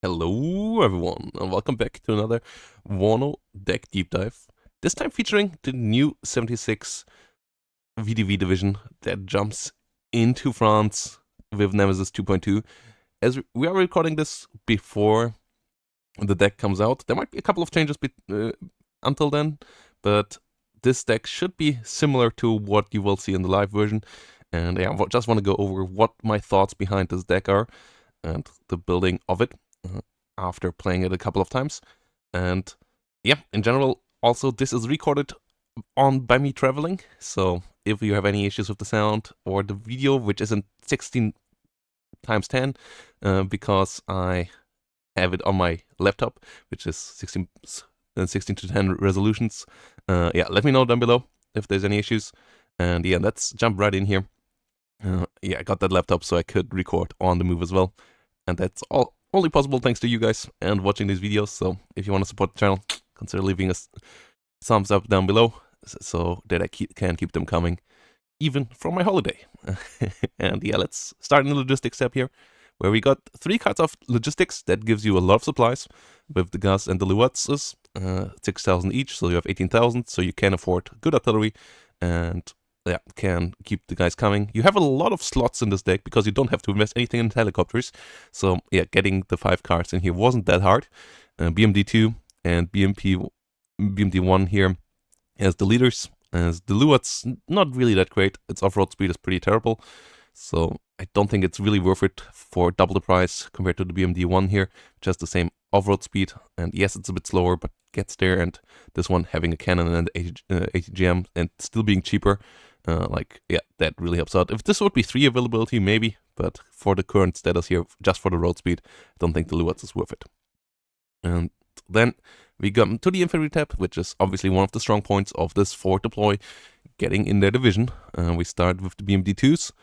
Hello everyone, and welcome back to another WARNO Deck Deep Dive. This time featuring the new 76 VDV division that jumps into France with Nemesis 2.2. As we are recording this before the deck comes out, there might be a couple of changes until then, but this deck should be similar to what you will see in the live version. And yeah, I just want to go over what my thoughts behind this deck are and the building of it after playing it a couple of times. And yeah, in general, also this is recorded by me traveling, so if you have any issues with the sound or the video, which isn't 16 times 10, because I have it on my laptop, which is 16 to 10 resolutions, yeah, let me know down below if there's any issues. And yeah, let's jump right in here. Yeah, I got that laptop so I could record on the move as well, and that's only possible thanks to you guys and watching these videos. So if you want to support the channel, consider leaving a thumbs up down below so that I can keep them coming even from my holiday. And yeah, let's start in the logistics step here, where we got 3 cards of logistics that gives you a lot of supplies with the Gus and the Luatzes, 6,000 each, so you have 18,000, so you can afford good artillery and yeah, can keep the guys coming. You have a lot of slots in this deck because you don't have to invest anything in helicopters. So yeah, getting the 5 cards in here wasn't that hard. BMD-2 and BMD-1 here as the leaders. As the Luat's not really that great. Its off-road speed is pretty terrible. So I don't think it's really worth it for double the price compared to the BMD-1 here. Just the same off-road speed. And yes, it's a bit slower, but gets there. And this one having a cannon and ATGM and still being cheaper. Yeah, that really helps out. If this would be 3 availability, maybe, but for the current status here, just for the road speed, I don't think the Luatz is worth it. And then we come to the Infantry tab, which is obviously one of the strong points of this forward deploy, getting in their division. We start with the BMD-2s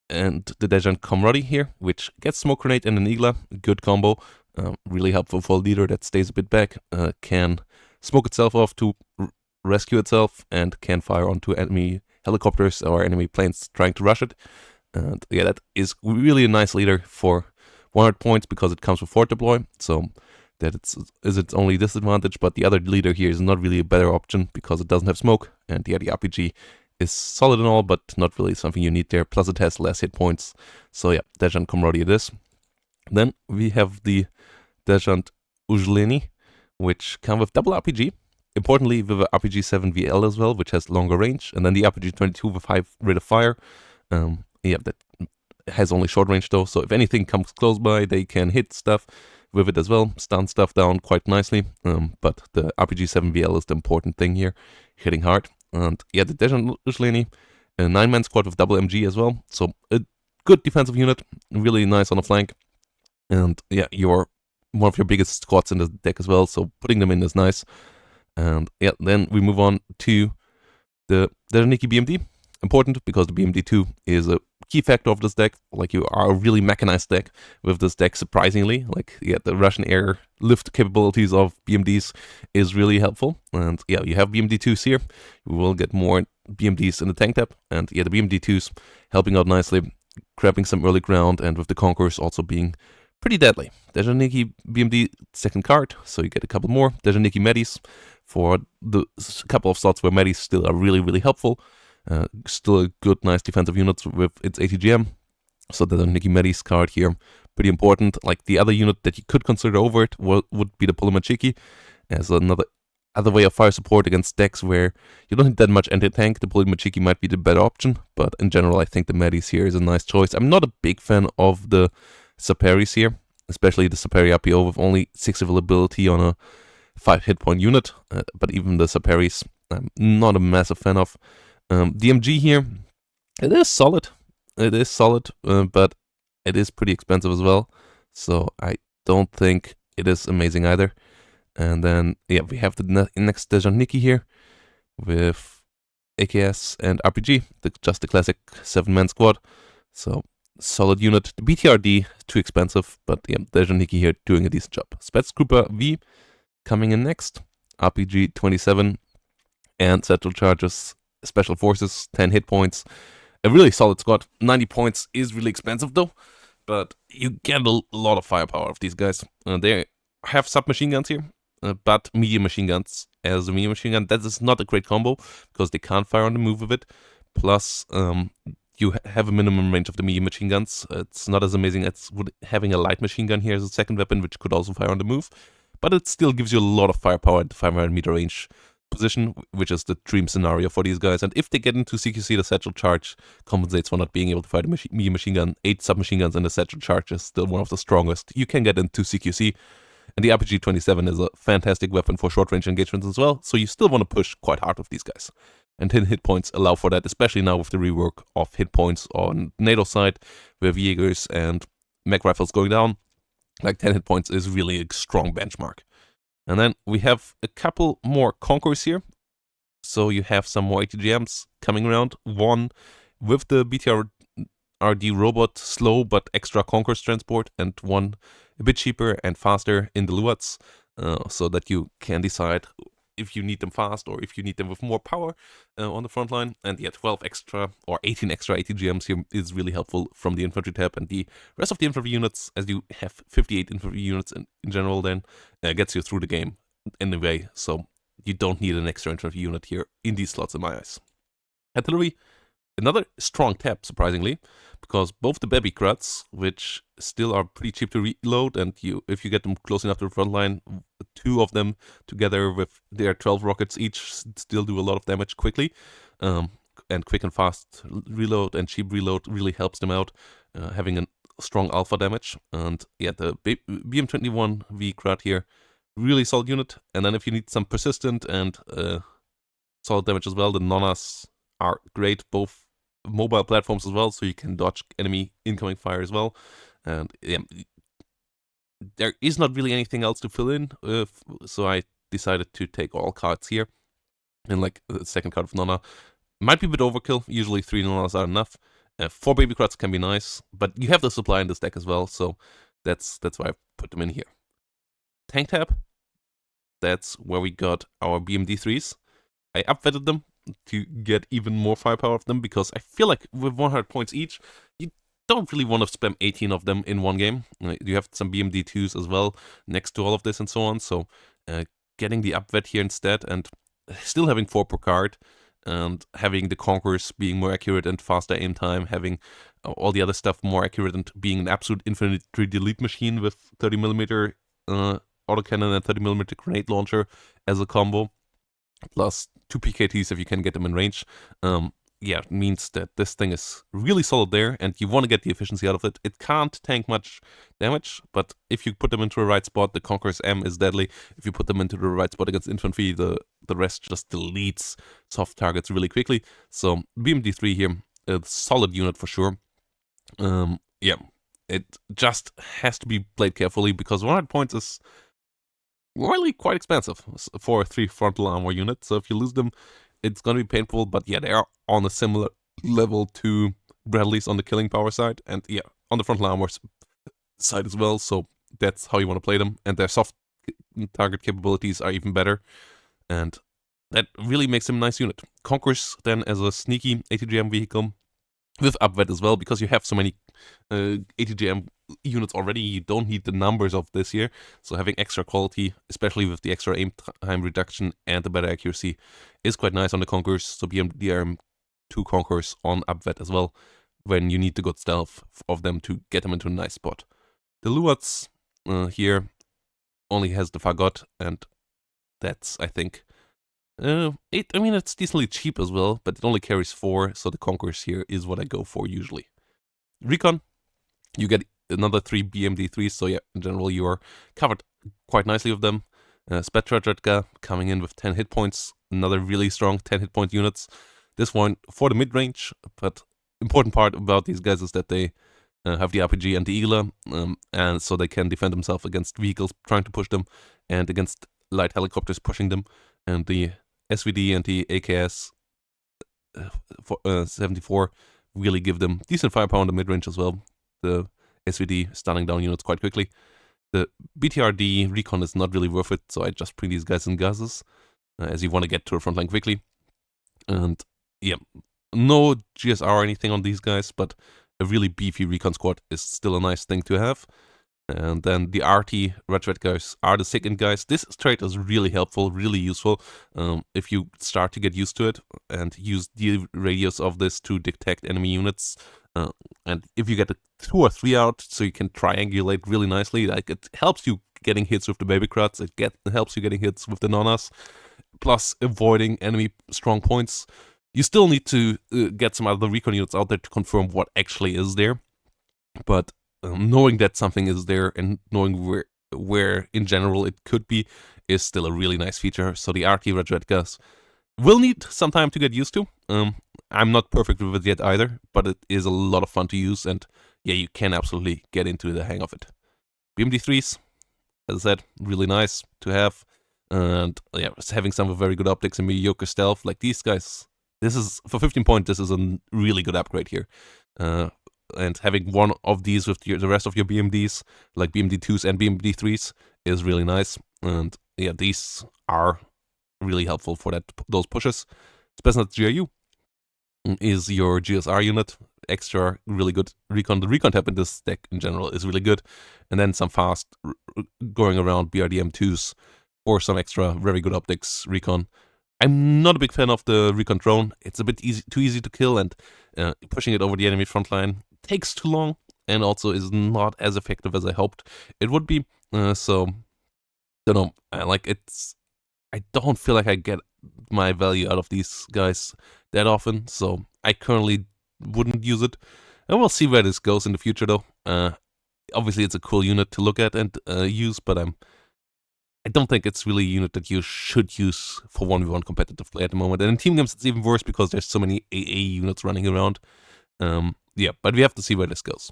and the Dejan Comrade here, which gets Smoke Grenade and an Igla, good combo, really helpful for a leader that stays a bit back, can smoke itself off to rescue itself and can fire onto enemy helicopters or enemy planes trying to rush it. And yeah, that is really a nice leader for 100 points because it comes with forward deploy, so that is its only disadvantage. But the other leader here is not really a better option because it doesn't have smoke, and yeah, the RPG is solid and all, but not really something you need there. Plus it has less hit points, so yeah, Dejan Comrade it is. Then we have the Dejan Ujleni, which come with double RPG. Importantly, with the RPG-7 VL as well, which has longer range, and then the RPG-22 with high rate of fire. Yeah, that has only short range though, so if anything comes close by, they can hit stuff with it as well, stun stuff down quite nicely. But the RPG-7 VL is the important thing here, hitting hard. And yeah, the Dejan Ujleni, a 9-man squad with double MG as well, so a good defensive unit, really nice on the flank. And yeah, you're one of your biggest squads in the deck as well, so putting them in is nice. And yeah, then we move on to the Dejaniki BMD. Important because the BMD-2 is a key factor of this deck. Like, you are a really mechanized deck with this deck, surprisingly. Like, yeah, the Russian air lift capabilities of BMDs is really helpful. And yeah, you have BMD-2s here. We will get more BMDs in the tank tab. And yeah, the BMD-2s helping out nicely, grabbing some early ground, and with the Conquerors also being pretty deadly. Dejaniki BMD second card, so you get a couple more. Dejaniki Medis for the couple of slots where Medis still are really, really helpful. Still a good, nice defensive unit with its ATGM. So the Dejaniki Medis card here, pretty important. Like, the other unit that you could consider over it would be the Polymachiki, as another way of fire support against decks where you don't need that much anti-tank. The Polymachiki might be the better option, but in general, I think the Medis here is a nice choice. I'm not a big fan of the Saperis here, especially the Saperi RPO with only 6 availability on a 5 hit point unit, but even the Saperis I'm not a massive fan of. DMG here, it is solid, but it is pretty expensive as well, so I don't think it is amazing either. And then yeah, we have the next Dejaniki here with AKS and RPG, just the classic 7-man squad, so solid unit. The BTRD, too expensive, but yeah, Dejaniki here doing a decent job. Spätskrupa V coming in next, RPG-27 and Satchel Charges Special Forces, 10 hit points. A really solid squad. 90 points is really expensive though. but you get a lot of firepower of these guys. They have submachine guns here, but medium machine guns. As a medium machine gun, that is not a great combo because they can't fire on the move with it. Plus, you have a minimum range of the medium machine guns. It's not as amazing as having a light machine gun here as a second weapon, which could also fire on the move. But it still gives you a lot of firepower at the 500-meter range position, which is the dream scenario for these guys. And if they get into CQC, the satchel charge compensates for not being able to fire the medium machine gun. 8 submachine guns and the satchel charge is still one of the strongest you can get into CQC. And the RPG-27 is a fantastic weapon for short-range engagements as well, so you still want to push quite hard with these guys. And 10 hit points allow for that, especially now with the rework of hit points on NATO side, with Jaegers and mech rifles going down. Like 10 hit points is really a strong benchmark. And then we have a couple more Conquerors here. So you have some more ATGMs coming around. One with the BTRD robot, slow but extra Conquerors transport, and one a bit cheaper and faster in the Luats, so that you can decide if you need them fast or if you need them with more power on the front line. And yeah, 12 extra or 18 extra ATGMs here is really helpful from the infantry tab, and the rest of the infantry units, as you have 58 infantry units in general, then gets you through the game anyway, so you don't need an extra infantry unit here in these slots in my eyes. Artillery, another strong tab, surprisingly, because both the Baby Kruts, which still are pretty cheap to reload, and if you get them close enough to the front line, 2 of them together with their 12 rockets each still do a lot of damage quickly. And quick and fast reload and cheap reload really helps them out, having a strong alpha damage. And yeah, the BM-21 V Krut here, really solid unit. And then if you need some persistent and solid damage as well, the Nonas are great, both mobile platforms as well, so you can dodge enemy incoming fire as well. And yeah, there is not really anything else to fill in, so I decided to take all cards here. And like the second card of Nona might be a bit overkill. Usually 3 Nonas are enough. 4 Baby Kruts can be nice, but you have the supply in this deck as well, so that's why I put them in here. Tank tab, that's where we got our BMD-3s. I upvetted them to get even more firepower of them, because I feel like with 100 points each, you don't really want to spam 18 of them in one game. You have some BMD-2s as well next to all of this and so on, so getting the upvet here instead, and still having 4 per card, and having the Conquerors being more accurate and faster aim time, having all the other stuff more accurate, and being an absolute infantry delete machine with 30mm autocannon and 30mm grenade launcher as a combo, plus 2 PKTs if you can get them in range. Yeah, it means that this thing is really solid there, and you want to get the efficiency out of it. It can't tank much damage, but if you put them into the right spot, the Conqueror's M is deadly. If you put them into the right spot against infantry, the rest just deletes soft targets really quickly. So BMD-3 here, a solid unit for sure. Yeah, it just has to be played carefully, because 100 points is really quite expensive for a 3 frontal armor unit. So if you lose them, it's going to be painful, but yeah, they are on a similar level to Bradley's on the killing power side, and yeah, on the frontal armor side as well, so that's how you want to play them, and their soft target capabilities are even better, and that really makes them a nice unit. Conquerors then as a sneaky ATGM vehicle with upvet as well, because you have so many ATGM units already, you don't need the numbers of this here, so having extra quality, especially with the extra aim time reduction and the better accuracy, is quite nice on the Conquerors. So BMD-2 Conquerors on upvet as well, when you need the good stealth of them to get them into a nice spot. The Luats here only has the Fagot, and that's, I think, it's decently cheap as well, but it only carries 4, so the Conquerors here is what I go for usually. Recon, you get another 3 BMD-3s, so yeah, in general you are covered quite nicely with them. Spetrajedka coming in with 10 hit points, another really strong 10 hit point units. This one for the mid-range, but important part about these guys is that they have the RPG and the Eagler, and so they can defend themselves against vehicles trying to push them, and against light helicopters pushing them, and the SVD and the AKS 74 really give them decent firepower in the mid-range as well. The SVD stunning down units quite quickly. The BTRD Recon is not really worth it, so I just bring these guys in gases, as you want to get to the front line quickly. And yeah, no GSR or anything on these guys, but a really beefy recon squad is still a nice thing to have. And then the RT Red guys are the second guys. This trait is really helpful, really useful if you start to get used to it and use the radius of this to detect enemy units. And if you get a 2 or 3 out, so you can triangulate really nicely, like it helps you getting hits with the baby cruts, it helps you getting hits with the nonas, plus avoiding enemy strong points. You still need to get some other recon units out there to confirm what actually is there, but knowing that something is there and knowing where in general it could be is still a really nice feature. So the RT Red guys will need some time to get used to. I'm not perfect with it yet either, but it is a lot of fun to use, and yeah, you can absolutely get into the hang of it. BMD-3s, as I said, really nice to have, and yeah, having some very good optics and mediocre stealth like these guys. This is, for 15 points, this is a really good upgrade here. And having one of these with the rest of your BMDs, like BMD2s and BMD3s, is really nice. And yeah, these are really helpful for those pushes. Spetsnaz GRU is your GSR unit. Extra really good recon. The recon tab in this deck in general is really good. And then some fast going around BRDM2s for some extra very good optics recon. I'm not a big fan of the recon drone. It's a bit too easy to kill, and pushing it over the enemy front line takes too long and also is not as effective as I hoped it would be. So, don't know. I don't feel like I get my value out of these guys that often, so I currently wouldn't use it. And we'll see where this goes in the future, though. Obviously, it's a cool unit to look at and use, but I don't think it's really a unit that you should use for 1v1 competitive play at the moment. And in team games, it's even worse because there's so many AA units running around. Yeah, but we have to see where this goes.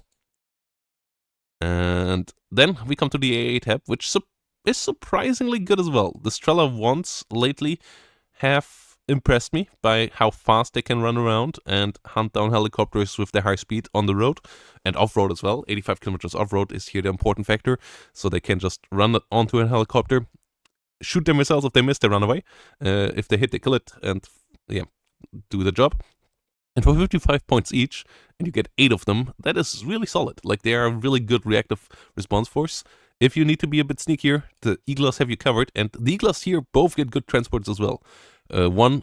And then we come to the AA tab, which is surprisingly good as well. The Strela ones lately have impressed me by how fast they can run around and hunt down helicopters with their high speed on the road and off-road as well. 85 kilometers off-road is here the important factor, so they can just run onto a helicopter, shoot their missiles. If they miss, they run away. If they hit, they kill it, and yeah, do the job. And for 55 points each, and you get 8 of them, that is really solid. Like, they are a really good reactive response force. If you need to be a bit sneakier, the Eaglas have you covered, and the Eaglas here both get good transports as well. One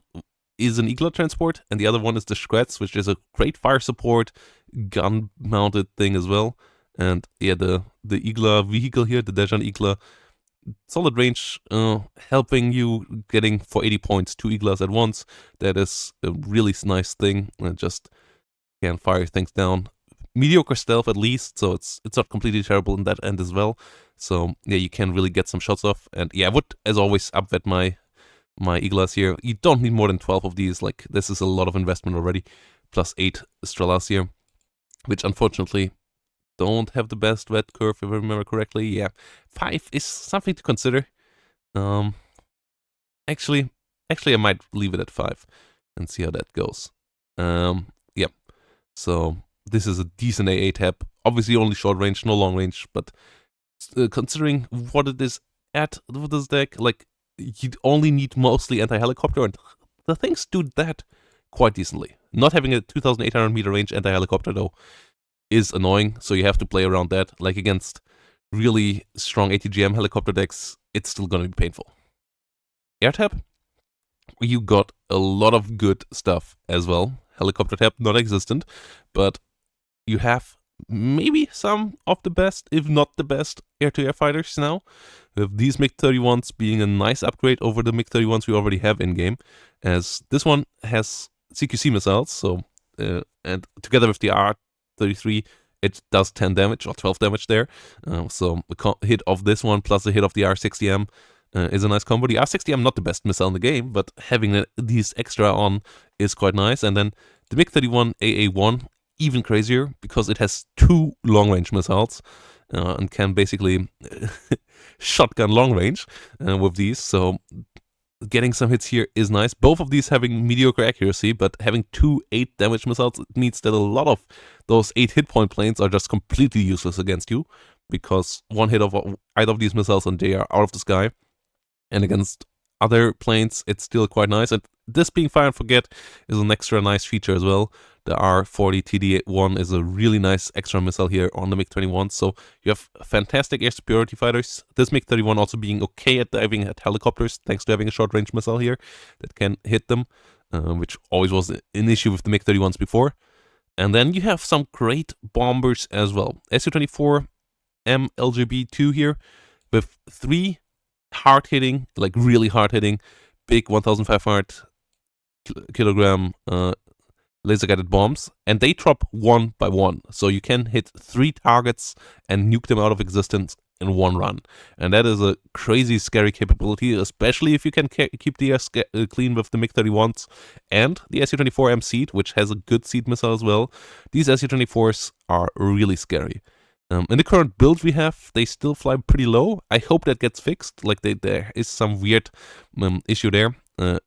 is an Eagla transport, and the other one is the Shkrets, which is a great fire support, gun-mounted thing as well. And yeah, the Eagla vehicle here, the Dejan Eagla, solid range, helping you getting for 80 points 2 Eaglas at once. That is a really nice thing. Just can fire things down. Mediocre stealth at least, so it's not completely terrible in that end as well. So yeah, you can really get some shots off. And yeah, I would, as always, upvet my Eaglas here. You don't need more than 12 of these. Like, this is a lot of investment already. Plus 8 Strelas here, which unfortunately don't have the best red curve, if I remember correctly. Yeah, 5 is something to consider. Actually, I might leave it at 5 and see how that goes. Yeah, so this is a decent AA tab. Obviously only short range, no long range, but considering what it is at with this deck, like, you only need mostly anti-helicopter, and the things do that quite decently. Not having a 2,800 meter range anti-helicopter, though, is annoying, so you have to play around that. Like, against really strong ATGM helicopter decks, it's still going to be painful. Air tab, you got a lot of good stuff as well. Helicopter tab, not existent, but you have maybe some of the best, if not the best, air-to-air fighters now, with these MiG-31s being a nice upgrade over the MiG-31s we already have in-game, as this one has CQC missiles, so and together with the R33, it does 10 damage, or 12 damage there, so the hit of this one plus the hit of the R60M is a nice combo. The R60M, not the best missile in the game, but having these extra on is quite nice. And then the MiG-31 AA1, even crazier, because it has 2 long-range missiles and can basically shotgun long-range with these, so getting some hits here is nice. Both of these having mediocre accuracy, but having 2 8-damage missiles, it means that a lot of those 8 hit point planes are just completely useless against you, because one hit of either of these missiles and they are out of the sky, and against other planes, it's still quite nice. And this being fire and forget is an extra nice feature as well. The R40 TD1 is a really nice extra missile here on the MiG-21. So you have fantastic air superiority fighters. This MiG-31 also being okay at diving at helicopters, thanks to having a short-range missile here that can hit them, which always was an issue with the MiG-31s before. And then you have some great bombers as well. Su-24M LGB2 here with 3 hard-hitting, like really hard-hitting, big 1,500 kilogram laser-guided bombs, and they drop one by one. So you can hit 3 targets and nuke them out of existence in one run. And that is a crazy scary capability, especially if you can keep the air clean with the MiG-31s and the Su-24M seed, which has a good seed missile as well. These Su-24s are really scary. In the current build we have, they still fly pretty low. I hope that gets fixed. Like there is some weird issue there.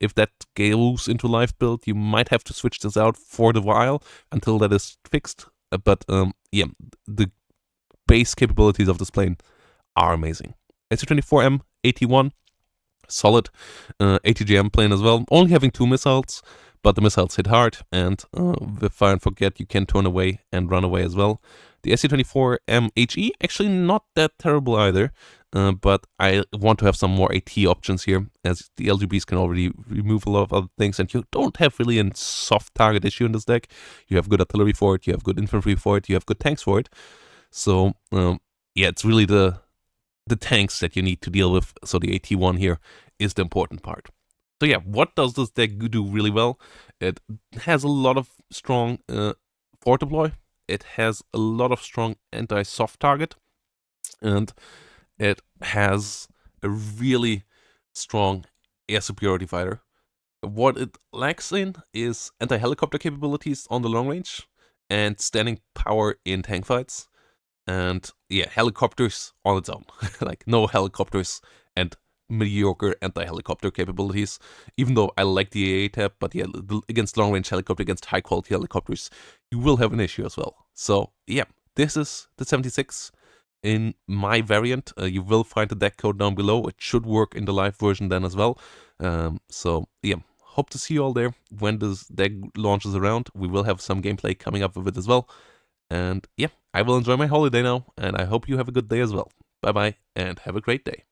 If that goes into live build, you might have to switch this out for the while until that is fixed. But yeah, the base capabilities of this plane are amazing. Su-24M 81, solid ATGM plane as well. Only having 2 missiles, but the missiles hit hard, and with fire and forget you can turn away and run away as well. The Su-24M HE, actually not that terrible either, but I want to have some more AT options here, as the LGBs can already remove a lot of other things, and you don't have really a soft target issue in this deck. You have good artillery for it, you have good infantry for it, you have good tanks for it. So, yeah, it's really the tanks that you need to deal with, so the AT1 here is the important part. So yeah, what does this deck do really well? It has a lot of strong forward deploy. It has a lot of strong anti-soft target, and it has a really strong air superiority fighter. What it lacks in is anti-helicopter capabilities on the long range and standing power in tank fights. And yeah, helicopters on its own. Like no helicopters and mediocre anti-helicopter capabilities, even though I like the AA tab, but yeah, against long-range helicopter, against high-quality helicopters, you will have an issue as well. So yeah, this is the 76 in my variant. You will find the deck code down below. It should work in the live version then as well. So yeah, hope to see you all there when this deck launches around. We will have some gameplay coming up with it as well. And yeah, I will enjoy my holiday now, and I hope you have a good day as well. Bye-bye, and have a great day.